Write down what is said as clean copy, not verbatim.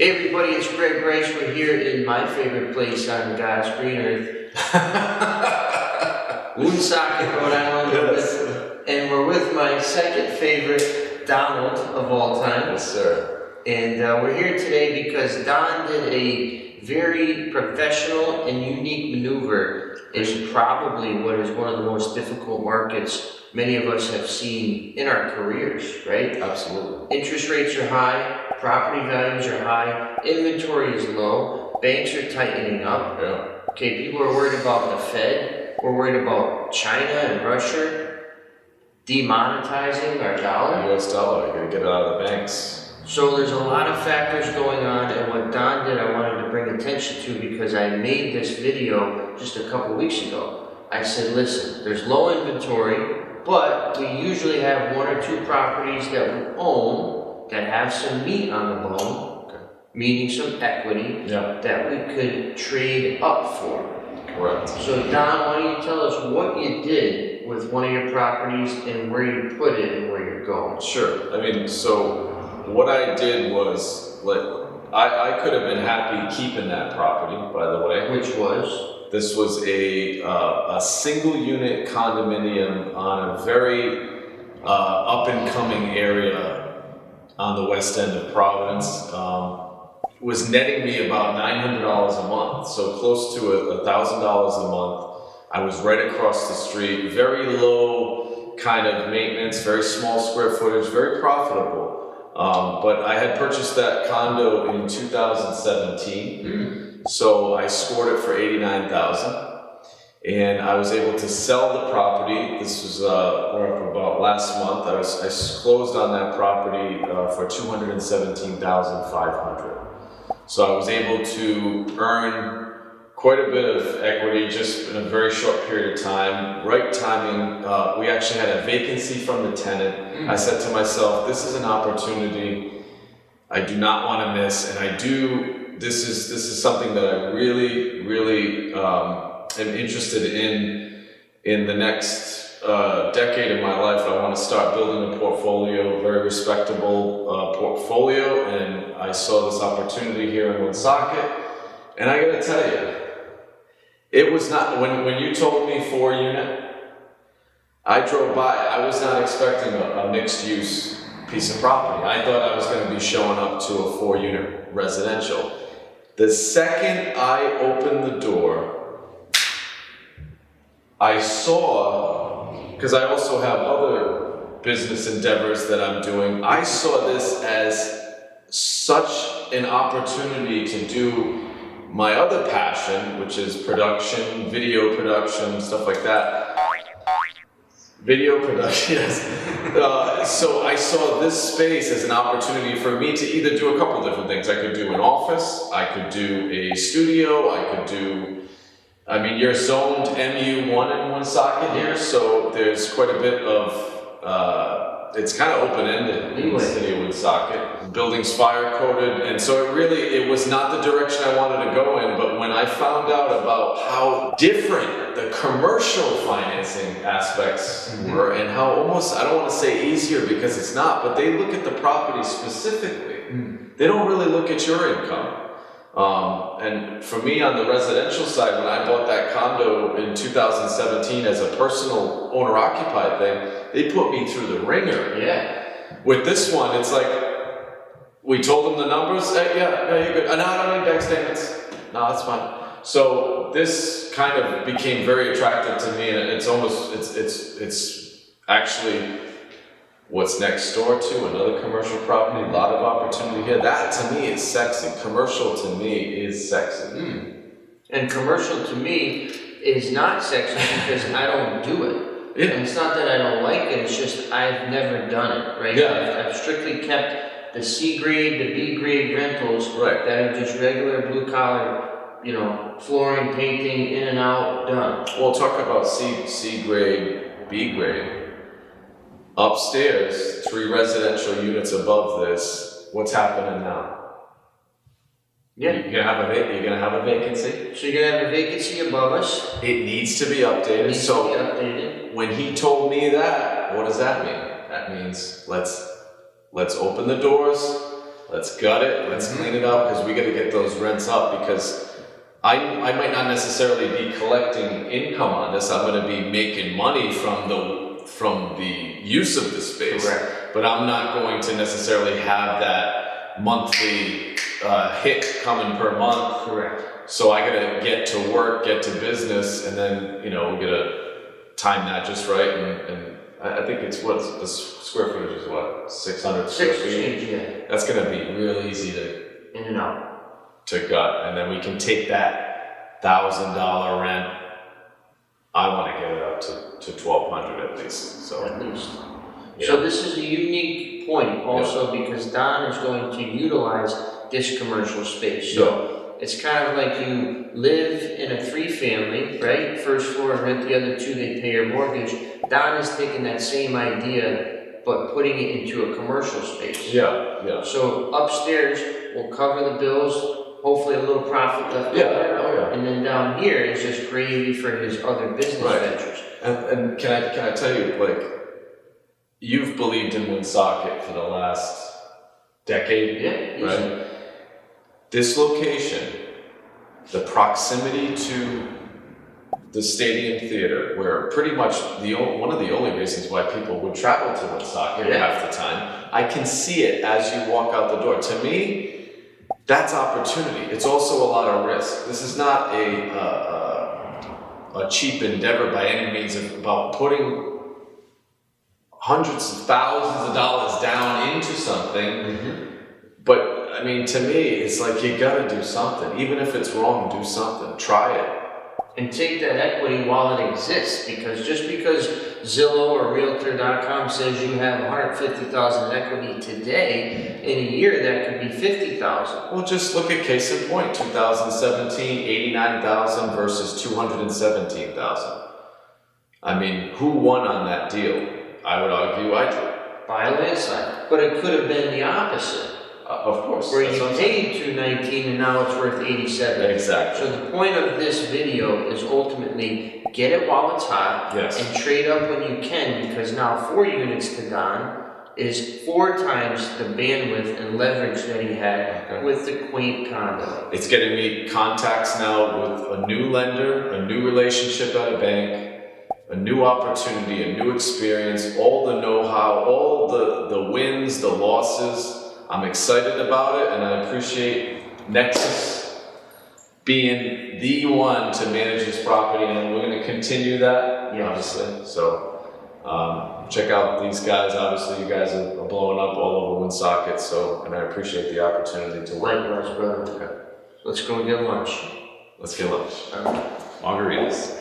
Hey everybody, it's Greg Rice. We're here in my favorite place on God's green earth, Woonsocket, Rhode Island. Yes. And we're with my second favorite, Donald of all time. Yes, sir. And we're here today because Don did a very professional and unique maneuver in probably what is one of the most difficult markets many of us have seen in our careers, right? Absolutely. Interest rates are high, property values are high, inventory is low, banks are tightening up. Yeah. Okay, people are worried about the Fed, we're worried about China and Russia demonetizing our dollar. US dollar, you're gonna get it out of the banks. So there's a lot of factors going on, and what Don did I wanted to bring attention to because I made this video just a couple weeks ago. I said, listen, there's low inventory, but we usually have one or two properties that we own that have some meat on the bone, meaning some equity, that we could trade up for. Correct. So Don, why don't you tell us what you did with one of your properties and where you put it and where you're going? Sure. I mean, so what I did was, I could have been happy keeping that property, by the way. Which was? This was a single unit condominium on a very up and coming area on the west end of Providence. Was netting me about $900 a month, so close to $1,000 a month. I was right across the street, very low kind of maintenance, very small square footage, very profitable. But I had purchased that condo in 2017, so I scored it for $89,000, and I was able to sell the property. This was about last month. I closed on that property for $217,500. So I was able to earn quite a bit of equity just in a very short period of time. Right timing. We actually had a vacancy from the tenant. I said to myself, this is an opportunity I do not want to miss, and this is something that I really am interested in the next decade of my life. I want to start building a portfolio, a very respectable portfolio, and I saw this opportunity here in Woonsocket, and I gotta tell you, it was not, when you told me 4-unit, I drove by, I was not expecting a mixed use piece of property. I thought I was going to be showing up to a 4-unit residential. The second I opened the door, I saw, because I also have other business endeavors that I'm doing, I saw this as such an opportunity to do my other passion, which is production, video production, stuff like that. Video production, yes. So I saw this space as an opportunity for me to either do a couple different things. I could do an office, I could do a studio, you're zoned MU1 in Woonsocket here, so there's quite a bit of, it's kind of open-ended in the city of Woonsocket. The building's fire-coded, and so it was not the direction I wanted to go in, but when I found out about how different the commercial financing aspects were, and how almost, I don't want to say easier because it's not, but they look at the property specifically. They don't really look at your income. And for me on the residential side, when I bought that condo in 2017 as a personal owner-occupied thing, they put me through the ringer. Yeah. With this one, it's like, we told them the numbers, no, you're good. No, I don't need bank statements. No, that's fine. So this kind of became very attractive to me, and it's actually what's next door to another commercial property, a lot of opportunity here. That to me is sexy. Commercial to me is sexy. And commercial to me is not sexy because I don't do it. Yeah. And it's not that I don't like it, it's just I've never done it, right? Yeah. I've strictly kept the C grade, the B grade rentals Right. that are just regular blue collar, flooring, painting, in and out, done. We'll talk about C grade, B grade. Upstairs, 3 residential units above this. What's happening now? Yeah. You're gonna have a vacancy. So you're gonna have a vacancy above us. It needs to be updated. It needs to be updated. When he told me that, what does that mean? That means let's open the doors. let's gut it, let's clean it up, because we gotta get those rents up, because I might not necessarily be collecting income on this. I'm going to be making money from the use of the space, Correct. but I'm not going to necessarily have that monthly hit coming per month. Correct. So I got to get to work, get to business, and then we got to time that just right. And I think it's what the square footage is, what, 600 square feet. Yeah. That's going to be real easy to In and out. to gut, and then we can take that $1,000 rent. I want to get it up to 1,200 at least. So At least. yeah. So this is a unique point also because Don is going to utilize this commercial space. So it's kind of like you live in a 3-family, right? First floor, rent the other 2, they pay your mortgage. Don is taking that same idea, but putting it into a commercial space. Yeah. So upstairs, we'll cover the bills, hopefully a little profit left Yeah, over. oh yeah. And then down here is just gravy for his other business Right. ventures. And can I tell you, like, you've believed in Woonsocket for the last decade, Yeah, right? easy. This location, the proximity to the Stadium Theater, where pretty much one of the only reasons why people would travel to Woonsocket half the time, I can see it as you walk out the door. To me, that's opportunity. It's also a lot of risk. This is not a cheap endeavor by any means. It's about putting hundreds of thousands of dollars down into something. But I mean, to me, it's like you gotta do something. Even if it's wrong, do something. Try it. And take that equity while it exists, because just because Zillow or Realtor.com says you have 150,000 in equity today, in a year that could be 50,000. Well, just look at case in point, 2017, 89,000 versus 217,000. I mean, who won on that deal? I would argue I did. By a landslide. But it could have been the opposite, Of course. where that's you what I'm saying. paid 219 and now it's worth 87. Exactly. So the point of this video is ultimately get it while it's hot Yes. and trade up when you can, because now 4 units to Don is 4 times the bandwidth and leverage that he had with the quaint condo. It's getting me contacts now with a new lender, a new relationship at a bank, a new opportunity, a new experience, all the know-how, all the wins, the losses. I'm excited about it, and I appreciate Nexus being the one to manage this property, and we're going to continue that, Yes. obviously. So check out these guys. Obviously, you guys are blowing up all over Woonsocket, and I appreciate the opportunity to work. Likewise, brother. Okay. Let's go get lunch. Let's get lunch. All right. Margaritas.